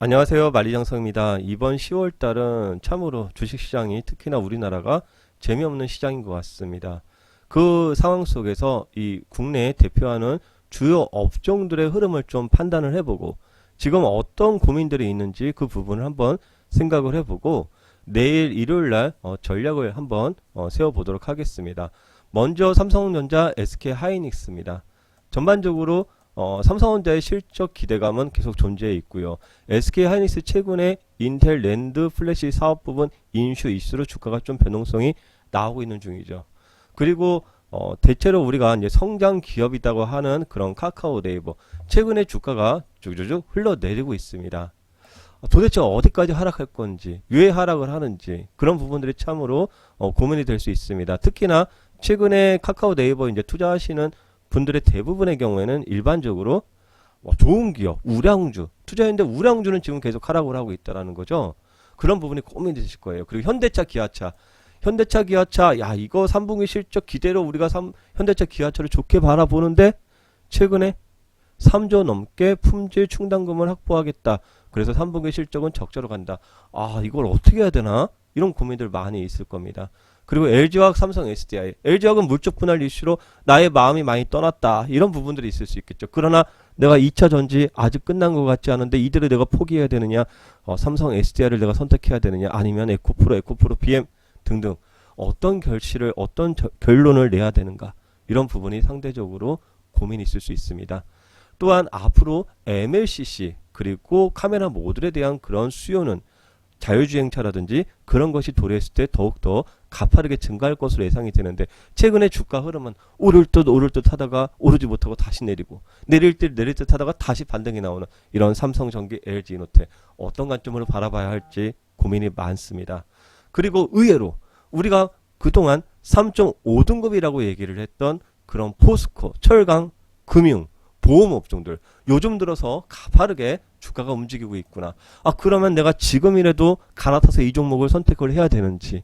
안녕하세요. 만리장성입니다. 이번 10월 달은 참으로 주식시장이 특히나 우리나라가 재미없는 시장인 것 같습니다. 그 상황 속에서 이 국내에 대표하는 주요 업종들의 흐름을 좀 판단을 해보고 지금 어떤 고민들이 있는지 그 부분을 한번 생각을 해보고 내일 일요일 날 전략을 한번 세워보도록 하겠습니다. 먼저 삼성전자, SK하이닉스입니다. 전반적으로 삼성전자의 실적 기대감은 계속 존재해 있고요. SK하이닉스 최근에 인텔 랜드 플래시 사업 부분 인수 이슈로 주가가 좀 변동성이 나오고 있는 중이죠. 그리고 대체로 우리가 이제 성장 기업이라고 하는 그런 카카오 네이버 최근에 주가가 쭉쭉쭉 흘러내리고 있습니다. 도대체 어디까지 하락할 건지, 왜 하락을 하는지 그런 부분들이 참으로 고민이 될 수 있습니다. 특히나 최근에 카카오 네이버 이제 투자하시는 분들의 대부분의 경우에는 일반적으로 좋은 기업, 우량주 투자했는데 우량주는 지금 계속 하락을 하고 있다라는 거죠. 그런 부분이 고민이 되실 거예요. 그리고 현대차, 기아차, 야 이거 3분기 실적 기대로 우리가 현대차, 기아차를 좋게 바라보는데 최근에 3조 넘게 품질 충당금을 확보하겠다. 그래서 3분기 실적은 적자로 간다. 아 이걸 어떻게 해야 되나? 이런 고민들 많이 있을 겁니다. 그리고 LG화학, 삼성 SDI. LG화학은 물적 분할 이슈로 나의 마음이 많이 떠났다. 이런 부분들이 있을 수 있겠죠. 그러나 내가 2차 전지 아직 끝난 것 같지 않은데 이들을 내가 포기해야 되느냐, 삼성 SDI를 내가 선택해야 되느냐, 아니면 에코프로, BM 등등 어떤 결실을, 어떤 결론을 내야 되는가, 이런 부분이 상대적으로 고민이 있을 수 있습니다. 또한 앞으로 MLCC 그리고 카메라 모듈에 대한 그런 수요는 자율주행차라든지 그런 것이 도래했을 때 더욱더 가파르게 증가할 것으로 예상이 되는데 최근에 주가 흐름은 오를 듯 하다가 오르지 못하고 다시 내리고 내릴 듯 하다가 다시 반등이 나오는 이런 삼성전기, LG이노텍 어떤 관점으로 바라봐야 할지 고민이 많습니다. 그리고 의외로 우리가 그동안 3.5등급이라고 얘기를 했던 그런 포스코, 철강, 금융, 보험 업종들 요즘 들어서 가파르게 주가가 움직이고 있구나. 아 그러면 내가 지금이라도 갈아타서 이 종목을 선택을 해야 되는지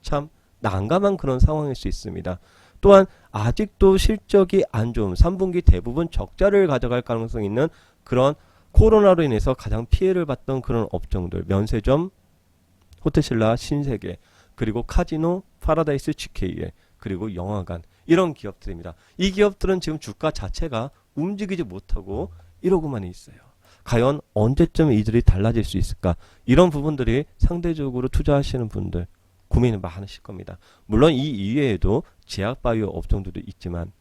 참 난감한 그런 상황일 수 있습니다. 또한 아직도 실적이 안 좋은 3분기 대부분 적자를 가져갈 가능성이 있는 그런 코로나로 인해서 가장 피해를 봤던 그런 업종들 면세점, 호텔신라, 신세계 그리고 카지노, 파라다이스 GK에 그리고 영화관 이런 기업들입니다. 이 기업들은 지금 주가 자체가 움직이지 못하고 이러고만 있어요. 과연 언제쯤 이들이 달라질 수 있을까? 이런 부분들이 상대적으로 투자하시는 분들 고민이 많으실 겁니다. 물론 이 이외에도 제약바이오 업종들도 있지만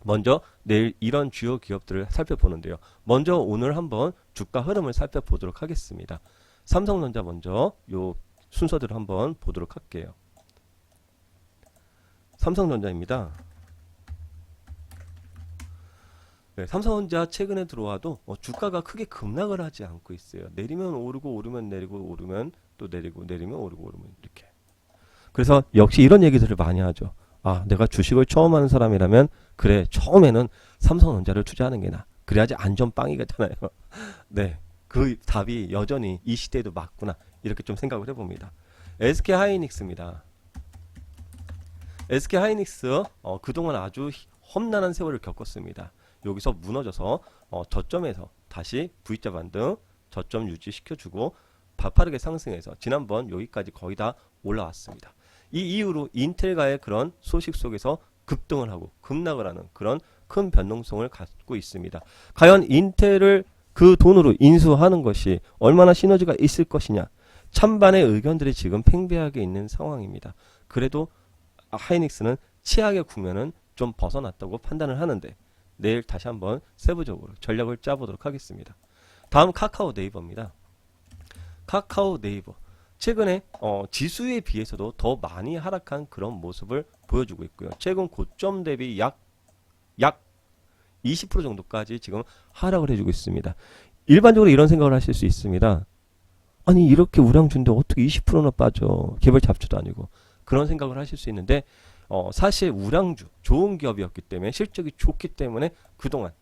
먼저 내일 이런 주요 기업들을 살펴보는데요. 먼저 오늘 한번 주가 흐름을 살펴보도록 하겠습니다. 삼성전자 먼저 요 순서대로 한번 보도록 할게요. 삼성전자입니다. 네, 삼성전자 최근에 들어와도 주가가 크게 급락을 하지 않고 있어요. 내리면 오르고 오르면 내리고 오르면 또 내리고 내리면 오르고 오르면 이렇게. 그래서 역시 이런 얘기들을 많이 하죠. 아 내가 주식을 처음 하는 사람이라면 그래 처음에는 삼성전자를 투자하는 게 나아. 그래야지 안전빵이겠잖아요. 네, 그 답이 여전히 이 시대에도 맞구나 이렇게 좀 생각을 해봅니다. SK하이닉스입니다. SK하이닉스 그동안 아주 험난한 세월을 겪었습니다. 여기서 무너져서 저점에서 다시 V자 반등 저점 유지시켜주고 가파르게 상승해서 지난번 여기까지 거의 다 올라왔습니다. 이 이후로 인텔과의 그런 소식 속에서 급등을 하고 급락을 하는 그런 큰 변동성을 갖고 있습니다. 과연 인텔을 그 돈으로 인수하는 것이 얼마나 시너지가 있을 것이냐 찬반의 의견들이 지금 팽배하게 있는 상황입니다. 그래도 하이닉스는 최악의 국면은 좀 벗어났다고 판단을 하는데 내일 다시 한번 세부적으로 전략을 짜보도록 하겠습니다. 다음 카카오 네이버입니다. 카카오 네이버 최근에 지수에 비해서도 더 많이 하락한 그런 모습을 보여주고 있고요. 최근 고점 대비 약 20% 정도까지 지금 하락을 해주고 있습니다. 일반적으로 이런 생각을 하실 수 있습니다. 아니 이렇게 우량주인데 어떻게 20%나 빠져. 개별 잡주도 아니고. 그런 생각을 하실 수 있는데 사실 우량주 좋은 기업이었기 때문에 실적이 좋기 때문에 그동안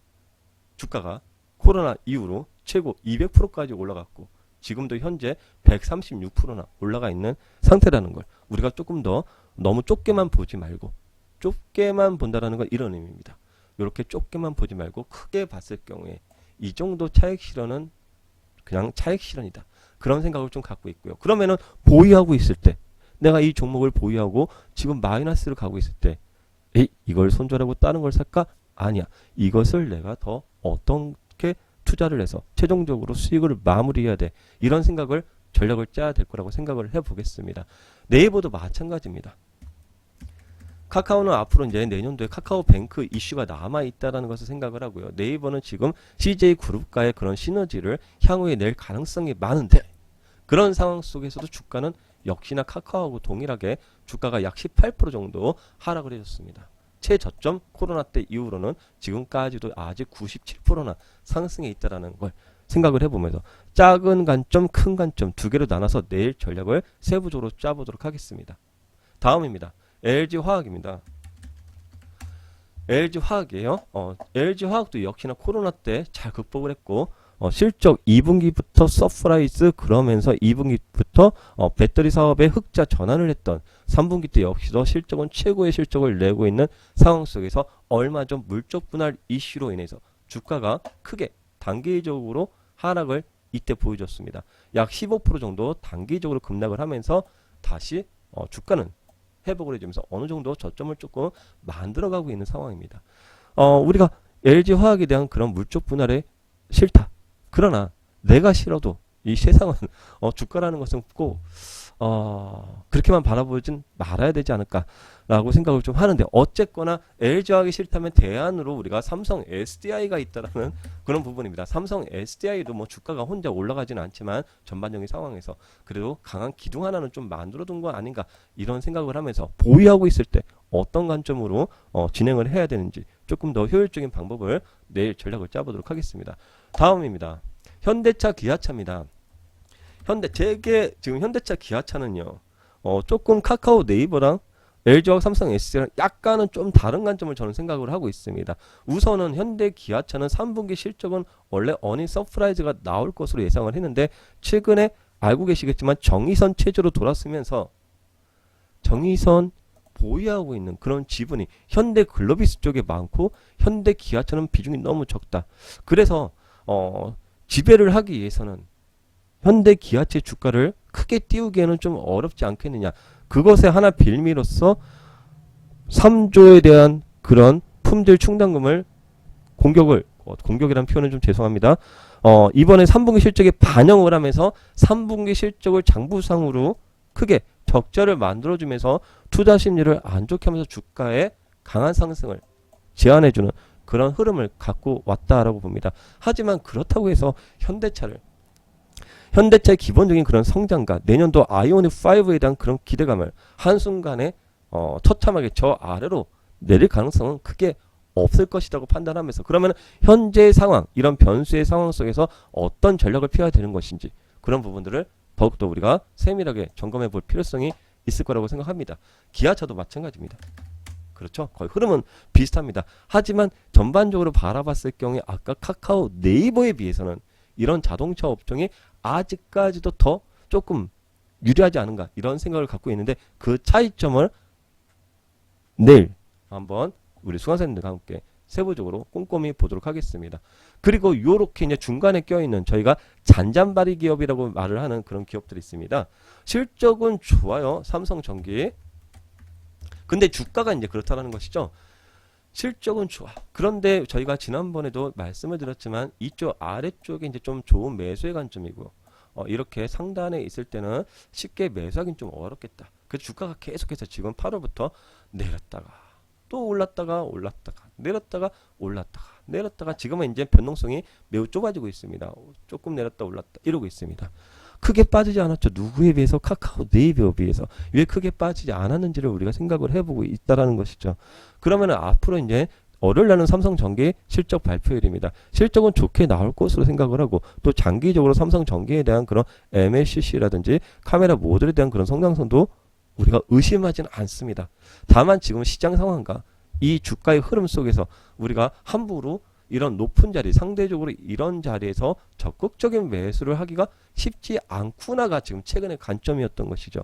주가가 코로나 이후로 최고 200%까지 올라갔고 지금도 현재 136%나 올라가 있는 상태라는 걸 우리가 조금 더 너무 좁게만 보지 말고 좁게만 본다라는 건 이런 의미입니다. 이렇게 좁게만 보지 말고 크게 봤을 경우에 이 정도 차익 실현은 그냥 차익 실현이다. 그런 생각을 좀 갖고 있고요. 그러면은 보유하고 있을 때 내가 이 종목을 보유하고 지금 마이너스를 가고 있을 때 이걸 손절하고 다른 걸 살까? 아니야. 이것을 내가 더 어떻게 투자를 해서 최종적으로 수익을 마무리해야 돼. 이런 생각을 전략을 짜야 될 거라고 생각을 해보겠습니다. 네이버도 마찬가지입니다. 카카오는 앞으로 이제 내년도에 카카오뱅크 이슈가 남아있다라는 것을 생각을 하고요. 네이버는 지금 CJ그룹과의 그런 시너지를 향후에 낼 가능성이 많은데 그런 상황 속에서도 주가는 역시나 카카오하고 동일하게 주가가 약 18% 정도 하락을 해줬습니다. 최저점 코로나 때 이후로는 지금까지도 아직 97%나 상승해 있다라는 걸 생각을 해보면서 작은 관점, 큰 관점 두 개로 나눠서 내일 전략을 세부적으로 짜보도록 하겠습니다. 다음입니다. LG화학입니다. LG화학이에요. LG화학도 역시나 코로나 때 잘 극복을 했고 실적 2분기부터 서프라이즈 그러면서 2분기부터 배터리 사업에 흑자 전환을 했던 3분기 때 역시도 실적은 최고의 실적을 내고 있는 상황 속에서 얼마 전 물적 분할 이슈로 인해서 주가가 크게 단기적으로 하락을 이때 보여줬습니다. 약 15% 정도 단기적으로 급락을 하면서 다시 주가는 회복을 해주면서 어느 정도 저점을 조금 만들어가고 있는 상황입니다. 우리가 LG화학에 대한 그런 물적 분할에 싫다. 그러나 내가 싫어도 이 세상은 주가라는 것은 꼭 그렇게만 바라보진 말아야 되지 않을까라고 생각을 좀 하는데 어쨌거나 LG화학이 싫다면 대안으로 우리가 삼성 SDI가 있다라는 그런 부분입니다. 삼성 SDI도 뭐 주가가 혼자 올라가지는 않지만 전반적인 상황에서 그래도 강한 기둥 하나는 좀 만들어둔 거 아닌가 이런 생각을 하면서 보유하고 있을 때 어떤 관점으로 진행을 해야 되는지 조금 더 효율적인 방법을 내일 전략을 짜보도록 하겠습니다. 다음입니다. 현대차 기아차입니다. 지금 현대차 기아차는요, 조금 카카오 네이버랑 LG화학 삼성 SDI랑 약간은 좀 다른 관점을 저는 생각을 하고 있습니다. 우선은 현대 기아차는 3분기 실적은 원래 어닝 서프라이즈가 나올 것으로 예상을 했는데 최근에 알고 계시겠지만 정의선 체제로 돌았으면서 정의선 보유하고 있는 그런 지분이 현대 글로비스 쪽에 많고 현대 기아차는 비중이 너무 적다. 그래서 지배를 하기 위해서는 현대 기아차 주가를 크게 띄우기에는 좀 어렵지 않겠느냐. 그것의 하나 빌미로서 3조에 대한 그런 품질 충당금을 공격이라는 표현은 좀 죄송합니다. 이번에 3분기 실적에 반영을 하면서 3분기 실적을 장부상으로 크게 적자를 만들어주면서 투자 심리를 안 좋게 하면서 주가의 강한 상승을 제한해주는 그런 흐름을 갖고 왔다라고 봅니다. 하지만 그렇다고 해서 현대차의 기본적인 그런 성장과 내년도 아이오닉 5에 대한 그런 기대감을 한순간에 처참하게 저 아래로 내릴 가능성은 크게 없을 것이라고 판단하면서 그러면 현재 상황 이런 변수의 상황 속에서 어떤 전략을 피해야 되는 것인지 그런 부분들을 더욱더 우리가 세밀하게 점검해 볼 필요성이 있을 거라고 생각합니다. 기아차도 마찬가지입니다. 그렇죠. 거의 흐름은 비슷합니다. 하지만 전반적으로 바라봤을 경우에 아까 카카오 네이버에 비해서는 이런 자동차 업종이 아직까지도 더 조금 유리하지 않은가 이런 생각을 갖고 있는데 그 차이점을 내일 한번 우리 수강생들과 함께 세부적으로 꼼꼼히 보도록 하겠습니다. 그리고 요렇게 이제 중간에 껴있는 저희가 잔잔바리 기업이라고 말을 하는 그런 기업들이 있습니다. 실적은 좋아요. 삼성전기. 근데 주가가 이제 그렇다라는 것이죠. 실적은 좋아. 그런데 저희가 지난번에도 말씀을 드렸지만 이쪽 아래쪽에 이제 좀 좋은 매수의 관점이고요. 이렇게 상단에 있을 때는 쉽게 매수하기는 좀 어렵겠다. 그래서 주가가 계속해서 지금 8월부터 내렸다가 또 올랐다가 내렸다가 지금은 이제 변동성이 매우 좁아지고 있습니다. 조금 내렸다 올랐다 이러고 있습니다. 크게 빠지지 않았죠. 누구에 비해서? 카카오 네이버에 비해서. 왜 크게 빠지지 않았는지를 우리가 생각을 해보고 있다라는 것이죠. 그러면 앞으로 이제 월요일날은 삼성전기 실적 발표일입니다. 실적은 좋게 나올 것으로 생각을 하고 또 장기적으로 삼성전기에 대한 그런 MLCC라든지 카메라 모듈에 대한 그런 성장성도 우리가 의심하지는 않습니다. 다만 지금 시장 상황과 이 주가의 흐름 속에서 우리가 함부로 이런 높은 자리, 상대적으로 이런 자리에서 적극적인 매수를 하기가 쉽지 않구나가 지금 최근의 관점이었던 것이죠.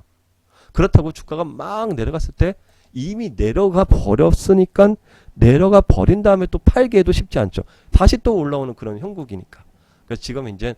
그렇다고 주가가 막 내려갔을 때 이미 내려가 버렸으니까 내려가 버린 다음에 또 팔기에도 쉽지 않죠. 다시 또 올라오는 그런 형국이니까. 그래서 지금 이제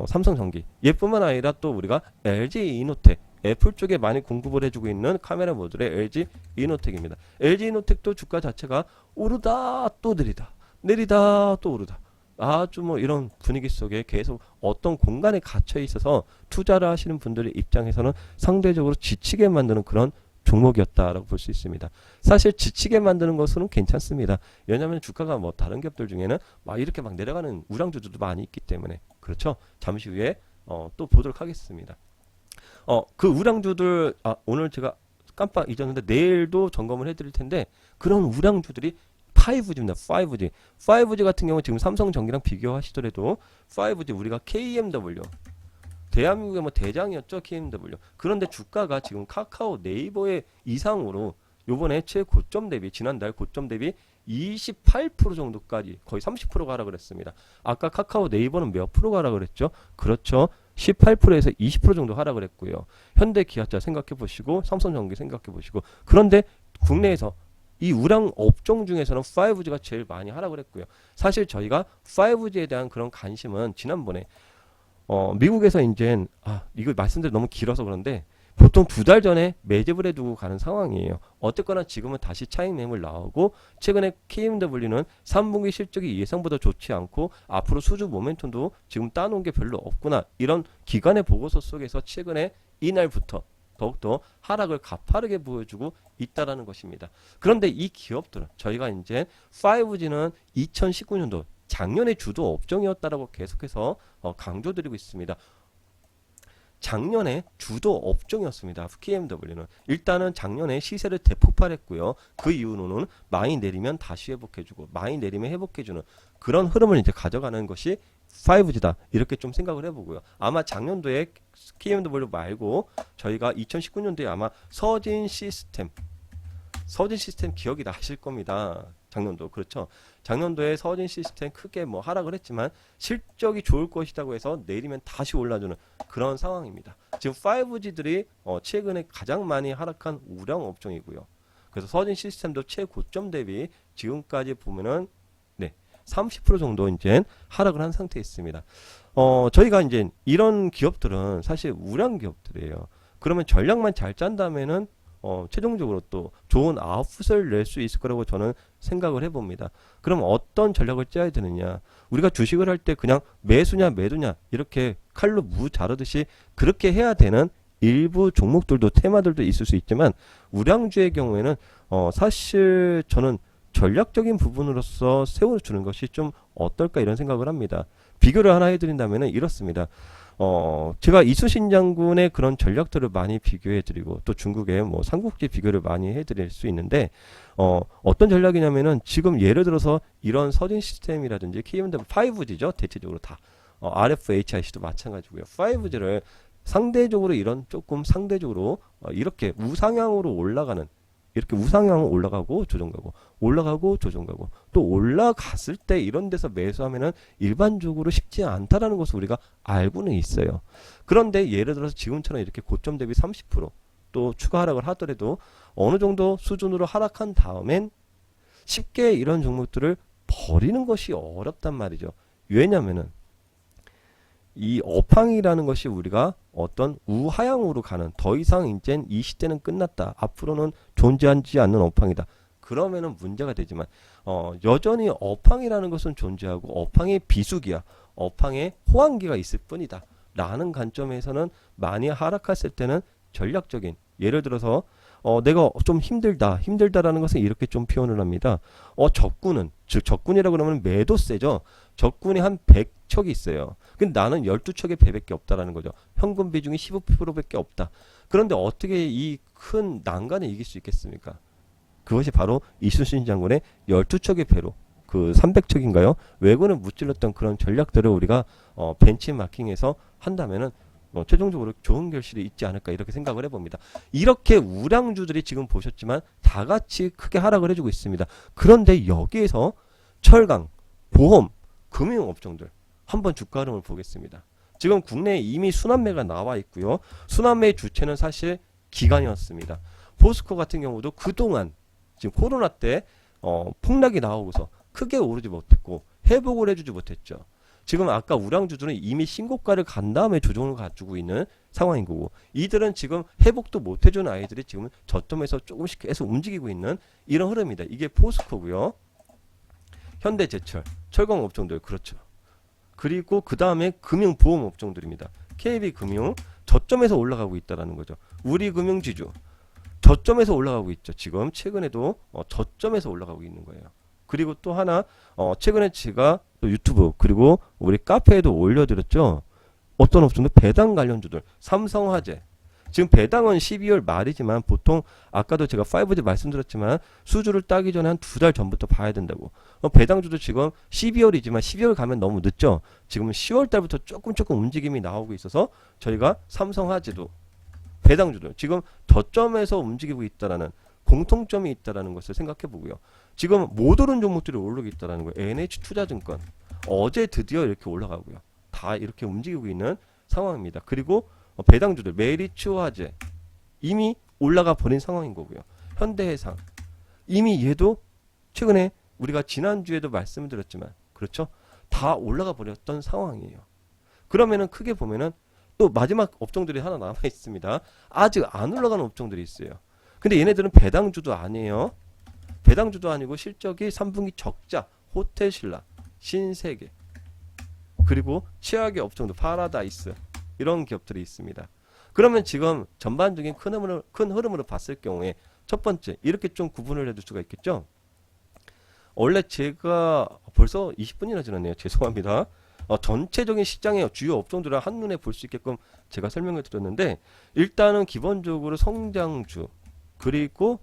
삼성전기 얘뿐만 아니라 또 우리가 LG 이노텍 애플 쪽에 많이 공급을 해주고 있는 카메라 모듈의 LG 이노텍입니다. LG 이노텍도 주가 자체가 오르다 또 내리다 내리다 또 오르다 아주 뭐 이런 분위기 속에 계속 어떤 공간에 갇혀 있어서 투자를 하시는 분들의 입장에서는 상대적으로 지치게 만드는 그런 종목이었다라고 볼 수 있습니다. 사실 지치게 만드는 것은 괜찮습니다. 왜냐하면 주가가 뭐 다른 기업들 중에는 막 이렇게 막 내려가는 우량주들도 많이 있기 때문에 그렇죠. 잠시 후에 또 보도록 하겠습니다. 그 우량주들 오늘 제가 깜빡 잊었는데 내일도 점검을 해드릴 텐데 그런 우량주들이 5G입니다. 5G. 5G 같은 경우 지금 삼성전기랑 비교하시더라도 5G 우리가 KMW 대한민국의 뭐 대장이었죠. KMW. 그런데 주가가 지금 카카오 네이버의 이상으로 요번에 최고점 대비 지난달 고점 대비 28% 정도까지 거의 30%가 하락을 했습니다. 아까 카카오 네이버는 몇 프로가 하락을 했죠? 그렇죠. 18%에서 20% 정도 하락을 했고요. 현대 기아차 생각해 보시고 삼성전기 생각해 보시고 그런데 국내에서 이 우량 업종 중에서는 5G가 제일 많이 하락을 했고요. 사실 저희가 5G에 대한 그런 관심은 지난번에 미국에서 이제 이거 말씀드려 너무 길어서 그런데 보통 2달 전에 매집을 해두고 가는 상황이에요. 어쨌거나 지금은 다시 차익 매물 나오고 최근에 KMW는 3분기 실적이 예상보다 좋지 않고 앞으로 수주 모멘텀도 지금 따놓은 게 별로 없구나 이런 기관의 보고서 속에서 최근에 이날부터 더욱더 하락을 가파르게 보여주고 있다라는 것입니다. 그런데 이 기업들은 저희가 이제 5G는 2019년도 작년에 주도 업종이었다라고 계속해서 강조드리고 있습니다. 작년에 주도 업종이었습니다. KMW는 일단은 작년에 시세를 대폭발했고요. 그 이후로는 많이 내리면 다시 회복해주고 많이 내리면 회복해주는 그런 흐름을 이제 가져가는 것이 5G다 이렇게 좀 생각을 해보고요. 아마 작년도에 KMW 말고 저희가 2019년도에 아마 서진 시스템 기억이 나실 겁니다. 작년도 그렇죠. 작년도에 서진 시스템 크게 뭐 하락을 했지만 실적이 좋을 것이라고 해서 내리면 다시 올라주는 그런 상황입니다. 지금 5G들이 최근에 가장 많이 하락한 우량 업종이고요. 그래서 서진 시스템도 최고점 대비 지금까지 보면은 30% 정도 이제 하락을 한 상태에 있습니다. 저희가 이제 이런 기업들은 사실 우량 기업들이에요. 그러면 전략만 잘 짠다면은 최종적으로 또 좋은 아웃풋을 낼 수 있을 거라고 저는 생각을 해봅니다. 그럼 어떤 전략을 짜야 되느냐? 우리가 주식을 할 때 그냥 매수냐 매도냐 이렇게 칼로 무 자르듯이 그렇게 해야 되는 일부 종목들도 테마들도 있을 수 있지만 우량주의 경우에는 사실 저는 전략적인 부분으로서 세워주는 것이 좀 어떨까 이런 생각을 합니다. 비교를 하나 해드린다면 이렇습니다. 제가 이수신 장군의 그런 전략들을 많이 비교해드리고 또 중국의 뭐 삼국지 비교를 많이 해드릴 수 있는데 어떤 전략이냐면은 지금 예를 들어서 이런 서진 시스템이라든지 KMW 5G죠 대체적으로 다 RFHIC도 마찬가지고요. 5G를 상대적으로 이런 조금 상대적으로 이렇게 우상향으로 올라가는 이렇게 우상향으로 올라가고 조정가고 올라가고 조정가고 또 올라갔을 때 이런 데서 매수하면은 일반적으로 쉽지 않다라는 것을 우리가 알고는 있어요. 그런데 예를 들어서 지금처럼 이렇게 고점 대비 30%또 추가 하락을 하더라도 어느 정도 수준으로 하락한 다음엔 쉽게 이런 종목들을 버리는 것이 어렵단 말이죠. 왜냐면은 이 업황이라는 것이 우리가 어떤 우하향으로 가는 더 이상 이젠 이 시대는 끝났다. 앞으로는 존재하지 않는 업황이다. 그러면은 문제가 되지만 여전히 업황이라는 것은 존재하고 업황의 비수기야. 업황의 호황기가 있을 뿐이다. 라는 관점에서는 많이 하락했을 때는 전략적인 예를 들어서 내가 좀 힘들다라는 것은 이렇게 좀 표현을 합니다. 적군은 즉 적군이라고 그러면 매도세죠. 적군이 한 100척이 있어요. 근데 나는 12척의 배밖에 없다라는 거죠. 현금 비중이 15%밖에 없다. 그런데 어떻게 이 큰 난간에 이길 수 있겠습니까? 그것이 바로 이순신 장군의 12척의 배로 그 300척인가요? 외국을 무찔렀던 그런 전략들을 우리가 벤치마킹해서 한다면은 최종적으로 좋은 결실이 있지 않을까 이렇게 생각을 해봅니다. 이렇게 우량주들이 지금 보셨지만 다 같이 크게 하락을 해주고 있습니다. 그런데 여기에서 철강, 보험, 금융업종들 한번 주가 흐름을 보겠습니다. 지금 국내에 이미 순환매가 나와 있고요. 순환매의 주체는 사실 기관이었습니다. 포스코 같은 경우도 그동안 지금 코로나 때 폭락이 나오고서 크게 오르지 못했고 회복을 해주지 못했죠. 지금 아까 우량주들은 이미 신고가를 간 다음에 조정을 가지고 있는 상황인 거고, 이들은 지금 회복도 못 해준 아이들이 지금 저점에서 조금씩 계속 움직이고 있는 이런 흐름입니다. 이게 포스코고요. 현대제철, 철강 업종들, 그렇죠. 그리고 그 다음에 금융보험 업종들입니다. KB금융 저점에서 올라가고 있다라는 거죠. 우리금융지주 저점에서 올라가고 있죠. 지금 최근에도 저점에서 올라가고 있는 거예요. 그리고 또 하나 최근에 제가 또 유튜브 그리고 우리 카페에도 올려드렸죠. 어떤 업종들 배당 관련주들 삼성화재 지금 배당은 12월 말이지만 보통 아까도 제가 5G 말씀드렸지만 수주를 따기 전에 한 2달 전부터 봐야 된다고. 배당주도 지금 12월이지만 12월 가면 너무 늦죠. 지금 10월 달부터 조금 움직임이 나오고 있어서 저희가 삼성화재도 배당주들 지금 저점에서 움직이고 있다라는 공통점이 있다라는 것을 생각해 보고요. 지금 못 오른 종목들이 오르고 있다라는 거예요. NH투자증권 어제 드디어 이렇게 올라가고요. 다 이렇게 움직이고 있는 상황입니다. 그리고 배당주들 메리츠화재 이미 올라가 버린 상황인 거고요. 현대해상 이미 얘도 최근에 우리가 지난주에도 말씀을 드렸지만 그렇죠? 다 올라가 버렸던 상황이에요. 그러면은 크게 보면은 또 마지막 업종들이 하나 남아 있습니다. 아직 안 올라가는 업종들이 있어요. 근데 얘네들은 배당주도 아니에요. 배당주도 아니고 실적이 3분기 적자, 호텔신라, 신세계 그리고 치약의 업종도 파라다이스 이런 기업들이 있습니다. 그러면 지금 전반적인 큰 흐름으로 봤을 경우에 첫 번째 이렇게 좀 구분을 해둘 수가 있겠죠. 원래 제가 벌써 20분이나 지났네요. 죄송합니다. 전체적인 시장의 주요 업종들을 한눈에 볼 수 있게끔 제가 설명을 드렸는데 일단은 기본적으로 성장주 그리고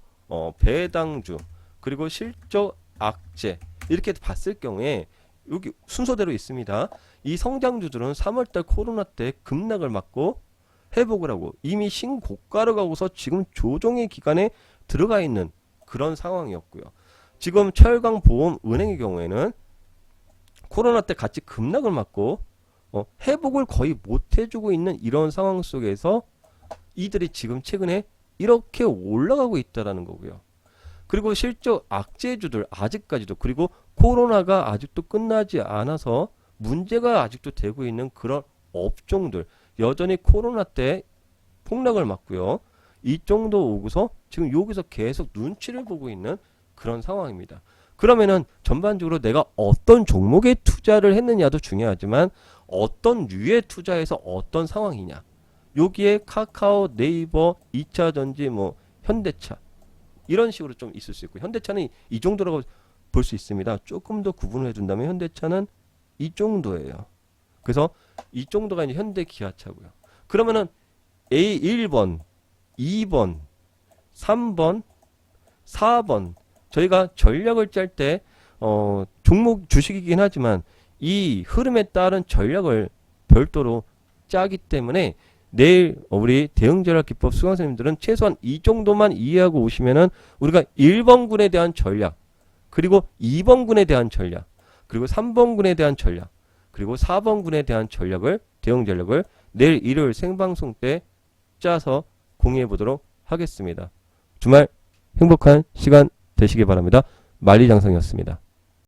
배당주 그리고 실적 악재 이렇게 봤을 경우에 여기 순서대로 있습니다. 이 성장주들은 3월달 코로나 때 급락을 맞고 회복을 하고 이미 신고가를 가고서 지금 조정의 기간에 들어가 있는 그런 상황이었고요. 지금 철강보험은행의 경우에는 코로나 때 같이 급락을 맞고 회복을 거의 못 해주고 있는 이런 상황 속에서 이들이 지금 최근에 이렇게 올라가고 있다라는 거고요. 그리고 실적 악재주들 아직까지도 그리고 코로나가 아직도 끝나지 않아서 문제가 아직도 되고 있는 그런 업종들 여전히 코로나 때 폭락을 맞고요. 이 정도 오고서 지금 여기서 계속 눈치를 보고 있는 그런 상황입니다. 그러면은 전반적으로 내가 어떤 종목에 투자를 했느냐도 중요하지만 어떤 류의 투자에서 어떤 상황이냐. 여기에 카카오, 네이버, 2차전지, 현대차 이런 식으로 좀 있을 수 있고 현대차는 이 정도라고 볼 수 있습니다. 조금 더 구분을 해준다면 현대차는 이 정도예요. 그래서 이 정도가 이제 현대기아차고요. 그러면은 A1번, 2번, 3번, 4번 저희가 전략을 짤 때 종목 주식이긴 하지만 이 흐름에 따른 전략을 별도로 짜기 때문에 내일 우리 대응전략기법 수강생님들은 최소한 이 정도만 이해하고 오시면은 우리가 1번군에 대한 전략 그리고 2번군에 대한 전략 그리고 3번군에 대한 전략 그리고 4번군에 대한 전략을 대응전략을 내일 일요일 생방송 때 짜서 공유해 보도록 하겠습니다. 주말 행복한 시간 되시기 바랍니다. 만리장성이었습니다.